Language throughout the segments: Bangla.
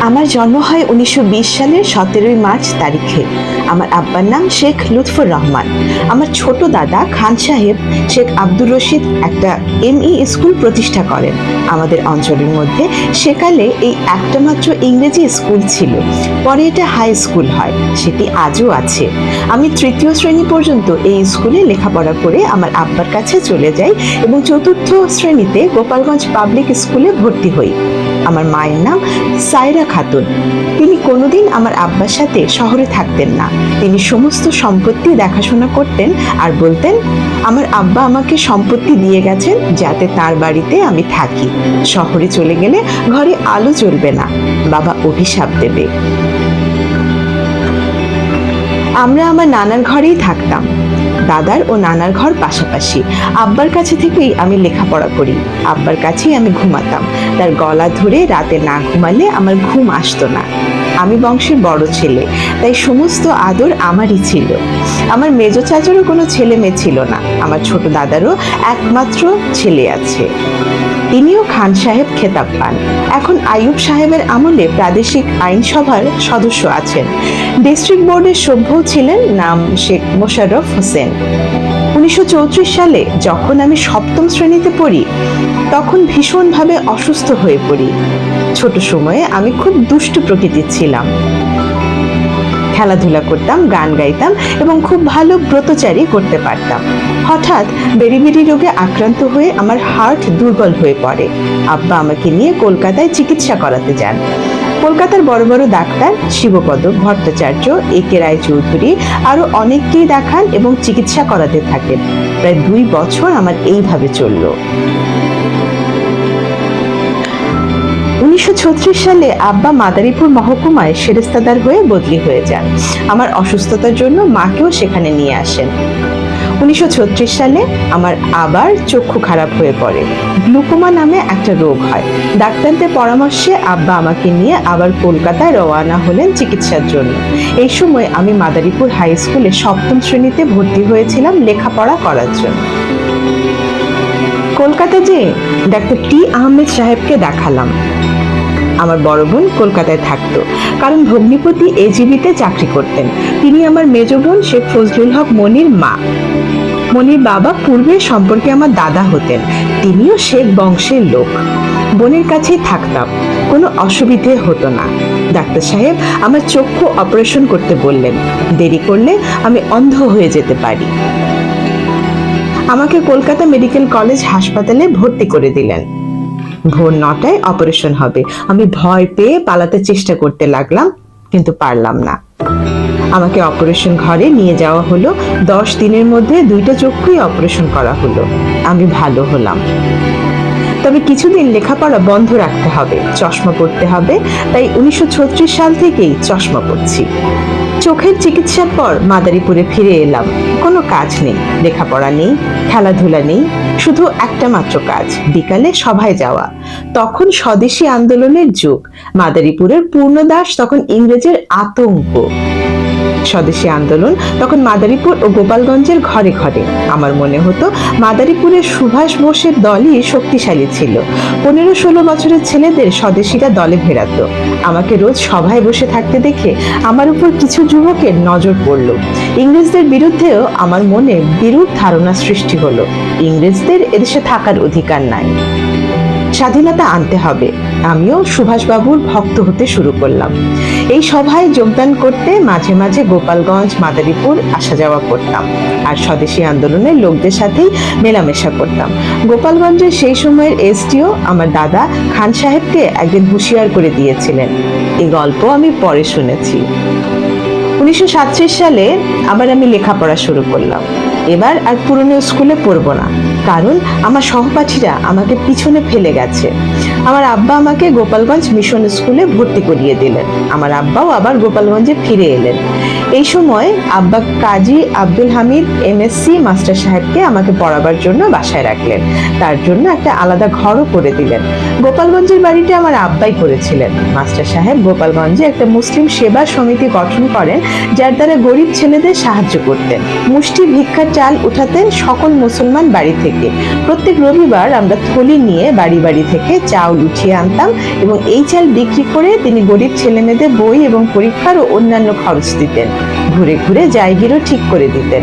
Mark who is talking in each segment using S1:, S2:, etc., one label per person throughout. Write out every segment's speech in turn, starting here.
S1: আমার জন্ম হয় 1920 সালের 17 মার্চ তারিখে। আমার আব্বার নাম শেখ লুৎফর রহমান। আমার ছোট দাদা খান সাহেব শেখ আব্দুর রশিদ একটা এমই স্কুল প্রতিষ্ঠা করেন আমাদের অঞ্চলের মধ্যে। সেকালে এই একটা মাত্র ইংরেজি স্কুল ছিল, পরে এটা হাই স্কুল হয়, সেটি আজও আছে। আমি তৃতীয় শ্রেণী পর্যন্ত এই স্কুলে লেখাপড়া করে আমার আব্বার কাছে চলে যাই এবং চতুর্থ শ্রেণীতে গোপালগঞ্জ পাবলিক স্কুলে ভর্তি হই। আমার মায়ের নাম সাইরা খাতুন। তিনি কোনোদিন আমার আব্বার সাথে শহরে থাকতেন না। তিনি সমস্ত সম্পত্তি দেখাশোনা করতেন আর বলতেন, আমার আব্বা আমাকে সম্পত্তি দিয়ে গেছেন যাতে তার বাড়িতে আমি থাকি। শহরে চলে গেলে ঘরে আলো জ্বলবে না, বাবা অভিশাপ দেবে। আমরা আমার নানার ঘরেই থাকতাম। দাদার ও নানার ঘর পাশাপাশি। আব্বার কাছে থেকেই আমি লেখাপড়া করি, আব্বার কাছেই আমি ঘুমাতাম। তার গলা ধরে রাতে না ঘুমালে আমার ঘুম আসতো না। আমি বংশের বড় ছেলে, তাই সমস্ত আদর আমারই ছিল। আমার মেজ চাচারও কোনো ছেলে মেয়ে ছিল না। আমার ছোট দাদারও একমাত্র ছেলে আছে, তিনিও খান সাহেব খেতাব পান। এখন আইয়ুব সাহেবের আমলে প্রাদেশিক আইনসভার সদস্য আছেন। ডিস্ট্রিক্ট বোর্ডের সভ্যও ছিলেন, নাম শেখ মোশাররফ হোসেন। 1934 সালে যখন আমি সপ্তম শ্রেণীতে পড়ি, তখন ভীষণভাবে অসুস্থ হয়ে পড়ি। ছোট সময়ে আমি খুব দুষ্টু প্রকৃতির ছিলাম, খেলাধুলা করতাম, গান গাইতাম এবং খুব ভালো ব্রতচারী করতে পারতাম। হঠাৎ বেরিবেরি রোগে আক্রান্ত হয়ে আমার হার্ট দুর্বল হয়ে পড়ে। আব্বা আমাকে নিয়ে কলকাতায় চিকিৎসা করাতে যান। কলকাতার বড় বড় ডাক্তার শিবপদ ভট্টাচার্য, একে রায় চৌধুরী আরো অনেককেই দেখান এবং চিকিৎসা করাতে থাকেন। প্রায় 2 বছর আমার এইভাবে চলল। 1936 সালে আব্বা মাদারীপুর মহকুমায় সেরেস্তাদার হয়ে বদলি হয়ে যান। আমার অসুস্থতার জন্য মাকেও সেখানে নিয়ে আসেন। 1936 সালে আমার আবার চক্ষু খারাপ হয়ে পড়ে। গ্লুকোমা নামে একটা রোগ হয়। ডাক্তারদের পরামর্শে আব্বা আমাকে নিয়ে আবার কলকাতায় রওনা হলেন চিকিৎসার জন্য। এই সময় আমি মাদারীপুর হাই স্কুলে সপ্তম শ্রেণীতে ভর্তি হয়েছিলাম লেখাপড়া করার জন্য। কলকাতা যেয়ে ডাক্তার টি আহমেদ সাহেবকে দেখালাম। আমার বড় বোন কলকাতায় থাকতো, কারণ ভগ্নিপতি এজিবিতে চাকরি করতেন। তিনি আমার মেজ বোন শেখ ফজলুল হক মনির মা। মনির বাবা পূর্বে সম্পর্কে আমার দাদা হতেন, তিনিও শেখ বংশের লোক। বোনের কাছেই থাকতাম, কোনো অসুবিধে হতো না। ডাক্তার সাহেব আমার চক্ষু অপারেশন করতে বললেন, দেরি করলে আমি অন্ধ হয়ে যেতে পারি। আমাকে কলকাতা মেডিকেল কলেজ হাসপাতালে ভর্তি করে দিলেন। ভোর 9টায় অপারেশন হবে। আমি ভয় পেয়ে পালাতে চেষ্টা করতে লাগলাম, কিন্তু পারলাম না। আমাকে অপারেশন ঘরে নিয়ে যাওয়া হলো। 10 দিনের মধ্যে 2টা চক্ষুই অপারেশন করা হলো। আমি ভালো হলাম। তবে কিছুদিন লেখাপড়া বন্ধ রাখতে হবে, চশমা পড়তে হবে। তাই 1936 সাল থেকেই চশমা পড়ছি। চোখের চিকিৎসার পর মাদারীপুরে ফিরে এলাম। কোনো কাজ নেই, লেখাপড়া নেই, খেলাধুলা নেই, শুধু একটা মাত্র কাজ, বিকালে সভায় যাওয়া। তখন স্বদেশী আন্দোলনের যুগ। মাদারীপুরের পূর্ণদাস তখন ইংরেজের আতঙ্ক। স্বদেশী আন্দোলন তখন মাদারীপুর ও গোপালগঞ্জের ঘরে ঘরে। আমার মনে হতো মাদারীপুরের সুভাষ বোসের দলই শক্তিশালী ছিল। 15-16 বছরের ছেলেদের স্বদেশীরা দলে ভেড়াতো। আমাকে রোজ সভায় বসে থাকতে দেখে আমার উপর কিছু যুবকের নজর পড়ল। ইংরেজদের বিরুদ্ধেও আমার মনে বিরূপ ধারণা সৃষ্টি হলো। ইংরেজদের এদেশে থাকার অধিকার নাই, স্বাধীনতা আনতে হবে। আমিও সুভাষবাবুর ভক্ত হতে শুরু করলাম। এই সভায় যোগদান করতে মাঝে মাঝে গোপালগঞ্জ, মাদারীপুর আসা যাওয়া করতাম, আর স্বদেশী আন্দোলনের লোকদের সাথেই মেলামেশা করতাম। গোপালগঞ্জের সেই সময়ের এসডিও আমার দাদা খান সাহেবকে একদিন হুঁশিয়ার করে দিয়েছিলেন। এই গল্প আমি পরে শুনেছি। 1937 সালে আবার আমি লেখাপড়া শুরু করলাম। এবার আর পুরনো স্কুলে পড়বো না, কারণ আমার সহপাঠীরা আমাকে পিছনে ফেলে গেছে। আমার আব্বা আমাকে গোপালগঞ্জ মিশন স্কুলে ভর্তি করিয়ে দিলেন। আমার আব্বাও আবার গোপালগঞ্জে ফিরে এলেন। এই সময় আব্বা কাজী আব্দুল হামিদ এমএসসি মাস্টার সাহেবকে আমাকে পড়াবার জন্য বাসায় রাখলেন। তার জন্য একটা আলাদা ঘরও করে দিলেন। গোপালগঞ্জের বাড়িটা আমার আব্বাই করেছিলেন। মাস্টার সাহেব গোপালগঞ্জে একটা মুসলিম সেবা সমিতি গঠন করেন, যার দ্বারা গরিব ছেলেদের সাহায্য করতেন। মুষ্টি ভিক্ষার চাল উঠাতেন সকল মুসলমান বাড়ি থেকে। প্রত্যেক রবিবার আমরা থলি নিয়ে বাড়ি বাড়ি থেকে চাউল উঠিয়ে আনতাম এবং এই চাল বিক্রি করে তিনি গরিব ছেলেমেয়েদের বই এবং পরীক্ষার ও অন্যান্য খরচ দিতেন। ঘুরে ঘুরে জায়গিরও ঠিক করে দিতেন।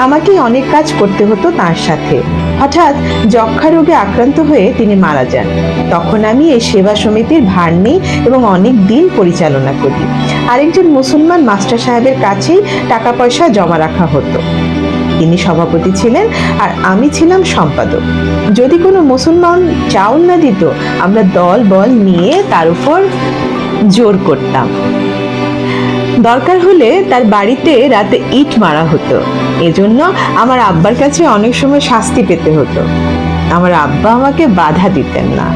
S1: আমাকেই অনেক কাজ করতে হতো তার সাথে। হঠাৎ যক্ষা রোগে আক্রান্ত হয়ে তিনি মারা যান। তখন আমি এই সেবা সমিতির ভার নিই এবং অনেক দিন পরিচালনা করি। আরেকজন মুসলমান মাস্টার সাহেবের কাছেই টাকা পয়সা জমা রাখা হতো। তিনি সভাপতি ছিলেন আর আমি ছিলাম সম্পাদক। যদি কোনো মুসলমান চাউল না দিত, আমরা দল বল নিয়ে তার উপর জোর করতাম। দরকার হলে তার বাড়িতে রাতে ইট মারা হতো। এজন্য আমার আব্বার কাছে অনেক সময় শাস্তি পেতে হতো। আমার আব্বা আমাকে বাধা দিতেন না।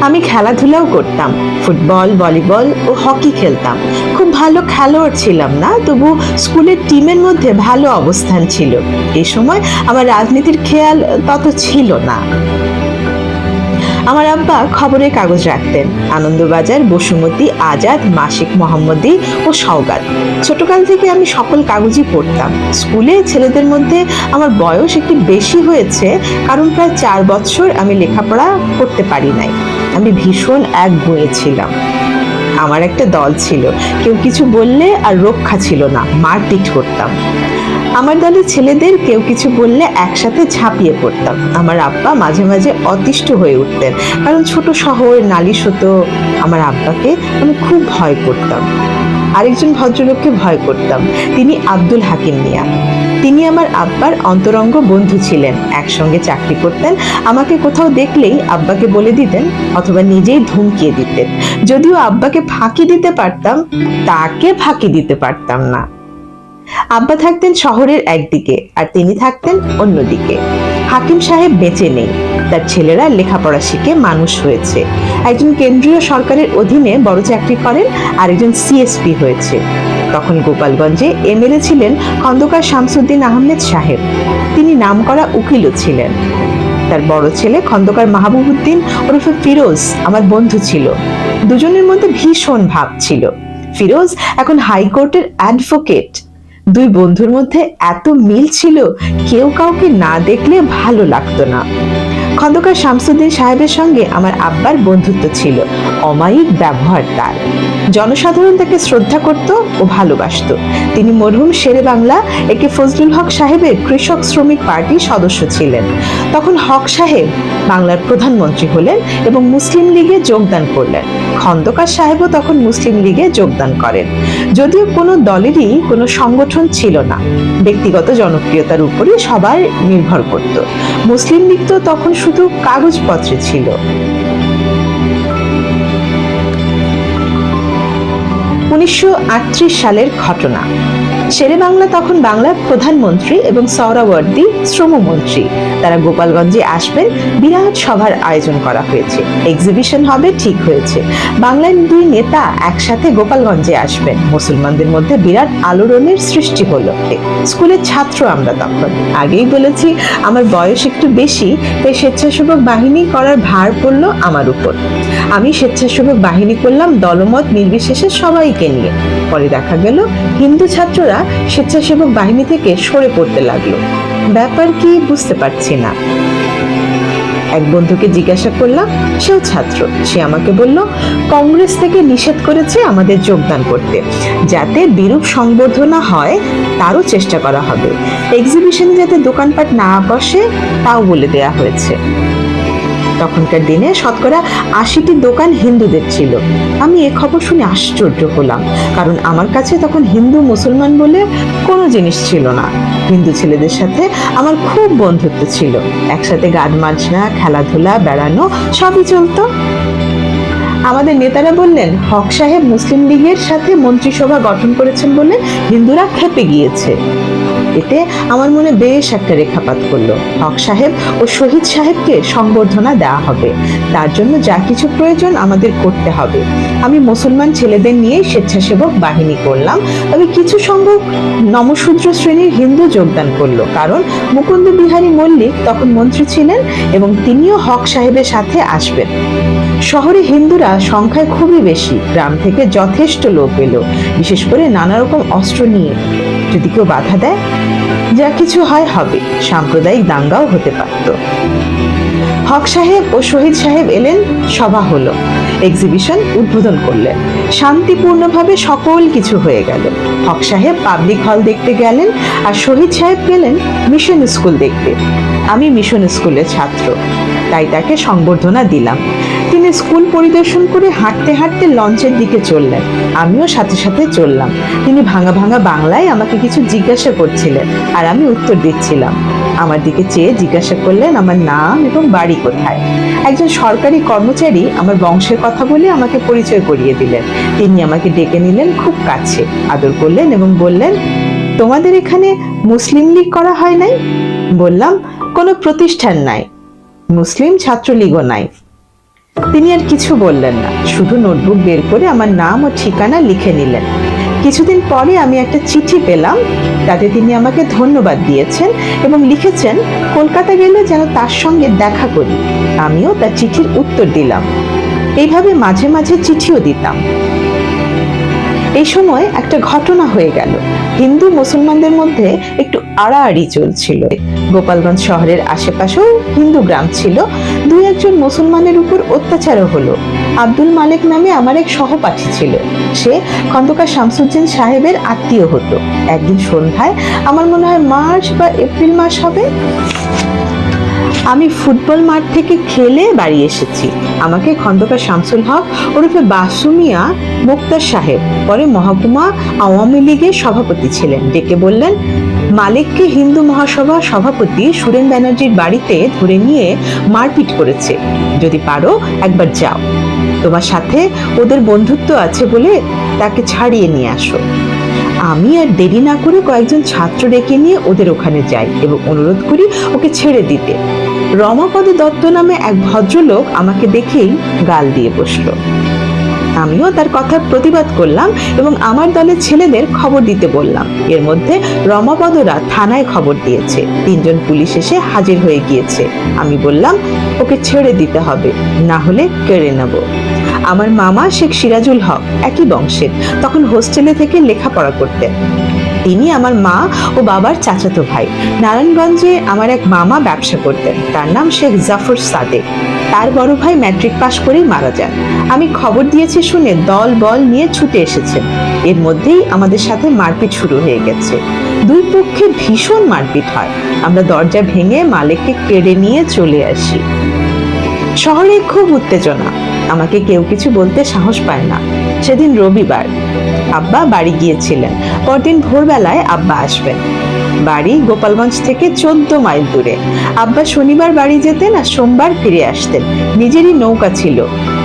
S1: আমি খেলাধুলাও করতাম, ফুটবল, ভলিবল ও হকি খেলতাম। খুব ভালো খেলোয়াড় ছিলাম না, তবু স্কুলের টিমের মধ্যে ভালো অবস্থান ছিল। এই সময় আমার রাজনীতির খেয়াল তত ছিল না। আমার আব্বা খবরের কাগজ রাখতেন, আনন্দবাজার, বসুমতী, আজাদ, মাসিক মোহাম্মদী ও সওগাত। ছোটকাল থেকে আমি সকল কাগজই পড়তাম। স্কুলে ছেলেদের মধ্যে আমার বয়স একটু বেশি হয়েছে, কারণ প্রায় 4 বছর আমি লেখাপড়া করতে পারি নাই। আমি ভীষণ একগুঁয়ে ছিলাম। আমার একটা দল ছিল, কেউ কিছু বললে আর রক্ষা ছিল না, মারপিট করতাম। আমার দলের ছেলেদের কেউ কিছু বললে একসাথে ঝাঁপিয়ে পড়তাম। আমার আব্বা মাঝে মাঝে অতিষ্ঠ হয়ে উঠতেন, কারণ ছোট শহর, নালিশ হতো। আমার আব্বাকে আমি খুব ভয় করতাম। আরেকজন ভদ্রলোককে ভয় করতাম, তিনি আব্দুল হাকিম মিয়া। তিনি আমার আব্বার অন্তরঙ্গ বন্ধু ছিলেন, একসঙ্গে চাকরি করতেন। আমাকে কোথাও দেখলেই আব্বাকে বলে দিতেন অথবা নিজেই ধমকিয়ে দিতেন। যদিও আব্বাকে ফাঁকি দিতে পারতাম, তাকে ফাঁকি দিতে পারতাম না। আব্বা থাকতেন শহরের একদিকে আর তিনি থাকতেন অন্যদিকে। হাকিম সাহেব বেঁচে নেই, তার ছেলেরা লেখাপড়া শিখে মানুষ হয়েছে। একজন কেন্দ্রীয় সরকারের অধীনে বড় চাকরি করেন, আরেকজন সিএসপি হয়েছে। তখন গোপালগঞ্জে এমএলএ ছিলেন খন্দকার শামসুদ্দিন আহমেদ সাহেব। তিনি নামকরা উকিলও ছিলেন। তার বড় ছেলে খন্দকার মাহবুবউদ্দিন ওরফে ফিরোজ আমার বন্ধু ছিল। দুজনের মধ্যে ভীষণ ভাব ছিল। ফিরোজ এখন হাইকোর্টের অ্যাডভোকেট। দুই বন্ধুর মধ্যে এত মিল ছিল, কেউ কাউকে না দেখলে ভালো লাগতো না। খন্দকার শামসুদ্দিন সাহেবের সঙ্গে আমার আব্বার বন্ধুত্ব ছিল, অমায়িক ব্যবহার তার। জনসাধারণ তাকে শ্রদ্ধা করত ও ভালোবাসত। তিনি মরহুম শেরে বাংলা একে ফজলুল হক সাহেবের কৃষক শ্রমিক পার্টির সদস্য ছিলেন। তখন হক সাহেব বাংলার প্রধানমন্ত্রী হলেন এবং মুসলিম লীগে যোগদান করলেন। খন্দকার সাহেবও তখন মুসলিম লীগে যোগদান করেন। যদিও কোনো দলেরই কোনো সংগঠন ছিল না, ব্যক্তিগত জনপ্রিয়তার উপরই সবাই নির্ভর করত। মুসলিম লীগ তো তখন শুধু কাগজপত্রে ছিল। 1938 সালের ঘটনা। শেরে বাংলা তখন বাংলার প্রধানমন্ত্রী এবং সোহরাওয়ার্দী শ্রমমন্ত্রী। তারা গোপালগঞ্জে আসবেন, বিরাট সভার আয়োজন করা হয়েছে, এক্সিবিশন হবে ঠিক হয়েছে। বাংলার দুই নেতা একসাথে গোপালগঞ্জে আসবেন। মুসলমানদের মধ্যে বিরাট আলোড়নের সৃষ্টি হলো। স্কুলের ছাত্র আমরা তখন। আগেই বলেছি আমার বয়স একটু বেশি, তাই স্বেচ্ছাসেবক বাহিনী করার ভার পড়লো আমার উপর। আমি স্বেচ্ছাসেবক বাহিনী করলাম দলমত নির্বিশেষে সবাইকে নিয়ে। পরে দেখা গেল হিন্দু ছাত্ররা স্বেচ্ছাসেবক বাহিনী থেকে সরে পড়তে লাগলো। ব্যাপার কি বুঝতে পারছি না। এক বন্ধুকে জিজ্ঞাসা করলাম, সেও ছাত্র। সে আমাকে বলল, কংগ্রেস থেকে নিষেধ করেছে আমাদের যোগদান করতে, যাতে বিরূপ সংবর্ধনা হয় তারও চেষ্টা করা হবে। এক্সিবিশনে যাতে দোকানপাট না বসে তাও বলে দেয়া হয়েছে। তখনকার দিনে শতকরা 80টি দোকান হিন্দুদের ছিল। আমি এ খবর শুনে আশ্চর্য হলাম, কারণ আমার কাছে তখন হিন্দু মুসলমান বলে কোনো জিনিস ছিল না। হিন্দু ছেলেদের সাথে আমার খুব বন্ধুত্ব ছিল, একসাথে গান বাজনা, খেলাধুলা, বেড়ানো সবই চলতো। আমাদের নেতারা বললেন, হক সাহেব মুসলিম লীগের সাথে মন্ত্রিসভা গঠন করেছেন বলে হিন্দুরা ক্ষেপে গিয়েছে। এতে আমার মনে বেশ একটা রেখাপাত করলো। হক সাহেব ও শহীদ সাহেবকে সংবর্ধনা দেওয়া হবে, তার জন্য যা কিছু প্রয়োজন আমাদের করতে হবে। আমি মুসলমান ছেলেদের নিয়ে স্বেচ্ছাসেবক বাহিনী করলাম, তবে কিছু সংখ্যক নমশূদ্র শ্রেণীর হিন্দু যোগদান করলো, কারণ মুকুন্দ বিহারী মল্লিক তখন মন্ত্রী ছিলেন এবং তিনিও হক সাহেবের সাথে আসবেন। শহরে হিন্দুরা সংখ্যায় খুবই বেশি, গ্রাম থেকে যথেষ্ট লোক এলো, বিশেষ করে নানা রকম অস্ত্র নিয়ে। যদি কেউ বাধা দেয়, যা কিছু হয় হবে, সাম্প্রদায়িক দাঙ্গাও হতে পারত। হক সাহেব ও শহীদ সাহেব এলেন, সভা হলো, এক্সিবিশন উদ্বোধন করলেন, শান্তিপূর্ণভাবে সকল কিছু হয়ে গেল। হক সাহেব পাবলিক হল দেখতে গেলেন আর শহীদ সাহেব গেলেন মিশন স্কুল দেখতে। আমি মিশন স্কুলের ছাত্র, তাই তাকে সংবর্ধনা দিলাম। তিনি স্কুল পরিদর্শন করে হাঁটতে হাঁটতে লঞ্চের দিকে চললেন, আমিও সাথে সাথে চললাম। তিনি ভাঙা ভাঙা বাংলায় আমাকে কিছু জিজ্ঞাসা করছিলেন আর আমি উত্তর দিচ্ছিলাম। আমার দিকে চেয়ে জিজ্ঞাসা করলেন আমার নাম এবং বাড়ি কোথায়। একজন সরকারি কর্মচারী আমার বংশের কথা বলে আমাকে পরিচয় করিয়ে দিলেন। তিনি আমাকে ডেকে নিলেন খুব কাছে, আদর করলেন এবং বললেন, তোমাদের এখানে মুসলিম লীগ করা হয় নাই? বললাম, কোনো প্রতিষ্ঠান নাই, মুসলিম ছাত্রলীগও নাই। তিনি আর কিছু বললেন না, শুধু নোটবুক বের করে আমার নাম ও ঠিকানা লিখে নিলেন। কিছুদিন পরে আমি একটা চিঠি পেলাম, তাতে তিনি আমাকে ধন্যবাদ দিয়েছেন এবং লিখেছেন কলকাতা গেলে যেন তার সঙ্গে দেখা করি। আমিও তার চিঠির উত্তর দিলাম। এইভাবে মাঝে মাঝে চিঠিও দিতাম। এই সময় একটা ঘটনা হয়ে গেল। হিন্দু মুসলমানদের মধ্যে একটু আড়াআড়ি চলছিল। গোপালগঞ্জ শহরের আশেপাশেও হিন্দু গ্রাম ছিল। দুই একজন মুসলমানের উপর অত্যাচারও হলো। আব্দুল মালেক নামে আমার এক সহপাঠী ছিল, সে খন্দকার শামসুদ্দিন সাহেবের আত্মীয় হতো। একদিন সন্ধ্যায়, আমার মনে হয় মার্চ বা এপ্রিল মাস হবে, আমি ফুটবল মাঠ থেকে খেলে বাড়ি এসেছি। আমাকে খন্দকার শামসুল হক ওরফে বাসুমিয়া মুক্তার সাহেব, পরে মহকুমা আওয়ামী লীগের সভাপতি ছিলেন, ডেকে বললেন, মালিককে হিন্দু মহাসভা সভাপতি সুরেন ব্যানার্জির বাড়িতে ধরে নিয়ে মারপিট করেছে, যদি পারো একবার যাও, তোমার সাথে ওদের বন্ধুত্ব আছে বলে তাকে ছাড়িয়ে নিয়ে আসো। আমি আর দেরি না করে কয়েকজন ছাত্র ডেকে নিয়ে ওদের ওখানে যাই এবং অনুরোধ করি ওকে ছেড়ে দিতে। রমাপদ দত্ত নামে এক ভদ্রলোক আমাকে দেখেই গাল দিয়ে বসলো। আমিও তার কথার প্রতিবাদ করলাম এবং আমার দলের ছেলেদের খবর দিতে বললাম। এর মধ্যে রমাপদরা থানায় খবর দিয়েছে, 3 জন পুলিশ এসে হাজির হয়ে গিয়েছে। আমি বললাম, ওকে ছেড়ে দিতে হবে, না হলে কেড়ে নেব। আমার মামা শেখ সিরাজুল হক, একই বংশের, তখন হোস্টেলে থেকে লেখাপড়া করতেন। তিনি আমার মা ও বাবার চাচাতো ভাই। নারায়ণগঞ্জে আমার এক মামা ব্যবসা করতেন, তার নাম শেখ জাফর সাদেক। তার বড় ভাই ম্যাট্রিক পাশ করেই মারা যান। আমি খবর দিয়েছি শুনে দল বল নিয়ে ছুটে এসেছেন। এর মধ্যেই আমাদের সাথে মারপিট শুরু হয়ে গেছে। দুই পক্ষে ভীষণ মারপিট হয়। আমরা দরজা ভেঙে মালিককে কেড়ে নিয়ে চলে আসি। শহরে খুব উত্তেজনা, আমাকে কেউ কিছু বলতে সাহস পায় না। সেদিন রবিবার, আব্বা বাড়ি গিয়েছিলেন। পরদিন ভোরবেলায় আব্বা আসবেন। বাড়ি গোপালগঞ্জ থেকে 14 মাইল দূরে। আব্বা শনিবার বাড়ি যেতেন আর সোমবার ফিরে আসতেন। নিজেরই নৌকা ছিল।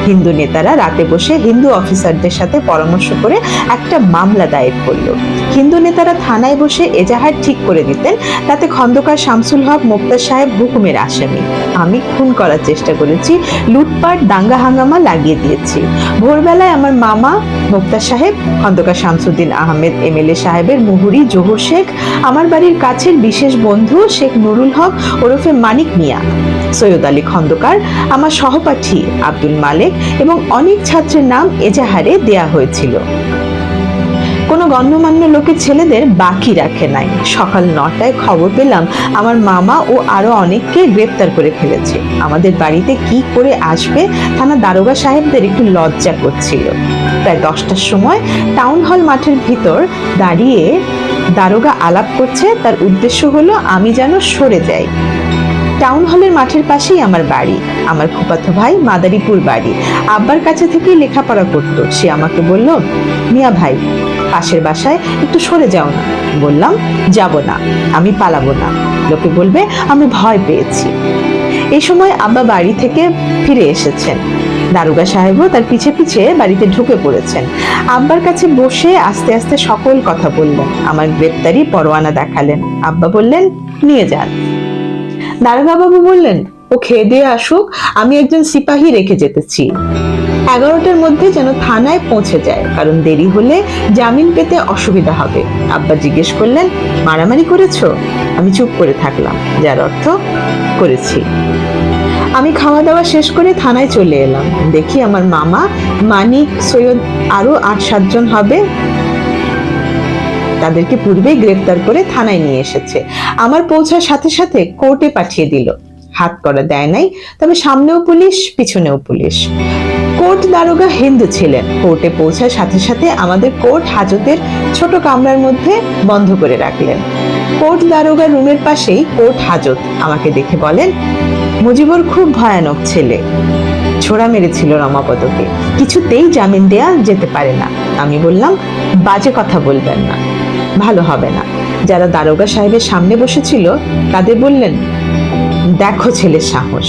S1: হিন্দু নেতারা রাতে বসে হিন্দু অফিসারদের সাথে পরামর্শ করে একটা মামলা দায়ের করল। হিন্দু নেতারা থানায় বসে এজাহার ঠিক করে দিতেন, তাতে খন্দকার শামসুল হক মুক্তার সাহেব হুকুমের আসামি। আমি খুন করার চেষ্টা করেছি, লুটপাট দাঙ্গা হাঙ্গামা লাগিয়ে দিয়েছি। ভোরবেলায় আমার মামা মুক্তার সাহেব, খন্দকার শামসুদ্দিন আহমেদ এমএলএ সাহেবের মুহুরি জহুর শেখ, আমার বাড়ির কাছের বিশেষ বন্ধু শেখ নুরুল হক ওরফে মানিক মিয়া, সৈয়দ আলী খন্দকার, আমার সহপাঠী আব্দুল মালেক এবং অনেক ছাত্রের নাম এজাহারে দেয়া হয়েছিল। কোনো গণ্যমান্য লোকের ছেলেদের বাকি রাখে নাই। সকাল 9টায় খবর পেলাম আমার মামা ও আরো অনেককে গ্রেপ্তার করে ফেলেছে। আমাদের বাড়িতে কি করে আসবে থানা দারোগা সাহেবদের একটু লজ্জা করছিল। প্রায় 10টার সময় টাউন হল মাঠের ভিতর দাঁড়িয়ে দারোগা আলাপ করছে, তার উদ্দেশ্য হলো আমি যেন সরে যাই। টাউন হলের মাঠের পাশেই আমার বাড়ি। আমার ফুফাতো ভাই মাদারীপুর বাড়ি, আব্বার কাছে থেকেই লেখাপড়া করতো। সে আমাকে বলল, মিয়া ভাই, পাশের বাসায় একটু সরে যাও না। বললাম, যাব না, আমি পালাবো না, লোকে বলবে আমি ভয় পেয়েছি। এই সময় আব্বা বাড়ি থেকে ফিরে এসেছেন। দারোগা সাহেবও তার পিছে পিছে বাড়িতে ঢুকে পড়েছেন। আব্বার কাছে বসে আস্তে আস্তে সকল কথা বললেন, আমার গ্রেপ্তারি পরোয়ানা দেখালেন। আব্বা বললেন, নিয়ে যান। দারোগা বাবু বললেন, ও খেয়ে দিয়ে আসুক, আমি একজন সিপাহী রেখে যেতেছি। 11টার মধ্যে যেন থানায় পৌঁছে যায়, কারণ দেরি হলে জামিন পেতে অসুবিধা হবে। আব্বা জিজ্ঞেস করলেন, মারামারি করেছো? আমি চুপ করে থাকলাম, যার অর্থ করেছি। আমি খাওয়া দাওয়া শেষ করে থানায় চলে এলাম। দেখি আমার মামা, মানিক, সৈয়দ আরো 8-7 জন হবে, তাদেরকে পূর্বেই গ্রেফতার করে থানায় নিয়ে এসেছে। আমার পৌঁছার সাথে সাথে কোর্টে পাঠিয়ে দিল। হাত করা দেয় নাই, তবে সামনেও পুলিশ, পিছনেও পুলিশ। কোর্ট দারোগা হিন্দু ছিলেন। কোর্টে পৌঁছার সাথে সাথে আমাদের কোর্ট হাজতের ছোট কামরার মধ্যে বন্ধ করে রাখলেন। কোর্ট দারোগা রুমের পাশেই কোর্ট হাজত। আমাকে দেখে বলেন, মুজিবুর খুব ভয়ানক ছেলে, ছোড়া মেরেছিল রমাপদকে, কিছুতেই জামিন দেয়া যেতে পারে না। আমি বললাম, বাজে কথা বলবেন না, ভালো হবে না। যারা দারোগা সাহেবের সামনে বসেছিল তাদের বললেন, দেখো ছেলের সাহস।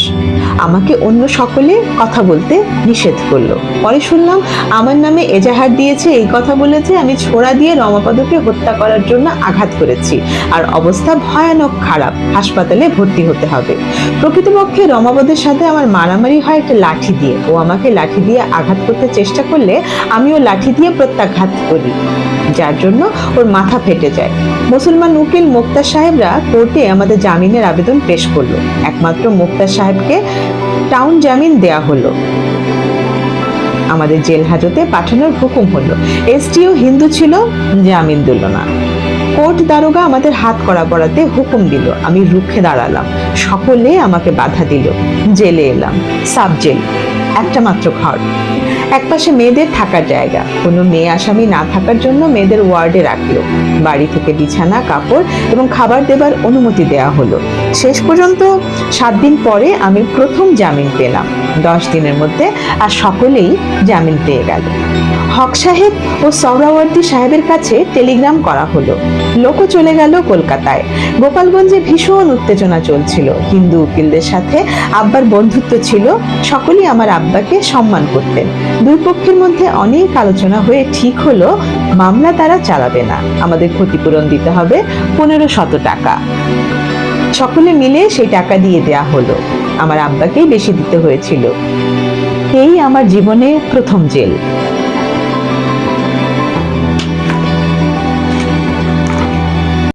S1: আমাকে অন্য সকলে কথা বলতে নিষেধ করলো। পরে শুনলাম আমার নামে এজাহার দিয়েছে, এই কথা বলেছে আমি ছোড়া দিয়ে রমাপদকে হত্যা করার জন্য আঘাত করেছি, আর অবস্থা ভয়ানক খারাপ, হাসপাতালে ভর্তি হতে হবে। প্রকৃতপক্ষে রমাপদের সাথে আমার মারামারি হয় একটা লাঠি দিয়ে। ও আমাকে লাঠি দিয়ে আঘাত করতে চেষ্টা করলে আমিও লাঠি দিয়ে প্রত্যাঘাত করি, যার জন্য ওর মাথা ফেটে যায়। মুসলমান উকিল মোক্তার সাহেবরা কোর্টে আমাদের জামিনের আবেদন পেশ করলো। একমাত্র মোক্তার সাহেবকে টাউন জামিন দেয়া হলো। আমাদের জেল হাজতে পাঠানোর হুকুম হলো। এসটিও হিন্দু ছিল, জামিন দিল না। কোর্ট দারোগা আমাদের হাত করা পড়াতে হুকুম দিল। আমি রুখে দাঁড়ালাম, সকলে আমাকে বাধা দিল। জেলে এলাম, সাব জেল, একটা মাত্র ঘর, একপাশে মেয়েদের থাকার জায়গা। কোনো মেয়ে আসামি না থাকার জন্য মেয়েদের ওয়ার্ডে রাখলো। বাড়ি থেকে বিছানা, কাপড় এবং খাবার দেবার অনুমতি দেয়া হলো। শেষ পর্যন্ত 7 দিন পরে আমি প্রথম জামিন পেলাম। 10 দিনের মধ্যে আর সকলেই জামিন পেয়ে গেল। হক সাহেব ও সহরাওয়ার্দী সাহেবের কাছে টেলিগ্রাম করা হলো। লোকও চলে গেল কলকাতায়। গোপালগঞ্জে ভীষণ উত্তেজনা চলছিল। হিন্দু উকিলদের সাথে আব্বার বন্ধুত্ব ছিল, সকলেই আমার আব্বাকে সম্মান করতেন। দুই পক্ষের মধ্যে অনেক আলোচনা হয়ে ঠিক হলো মামলা তারা চালাবে না, আমাদের ক্ষতিপূরণ দিতে হবে 1500 টাকা। সকলে মিলে সেই টাকা দিয়ে দেয়া হলো। আমার আব্বাকেই বেশি দিতে হয়েছিল। এই আমার জীবনে প্রথম জেল।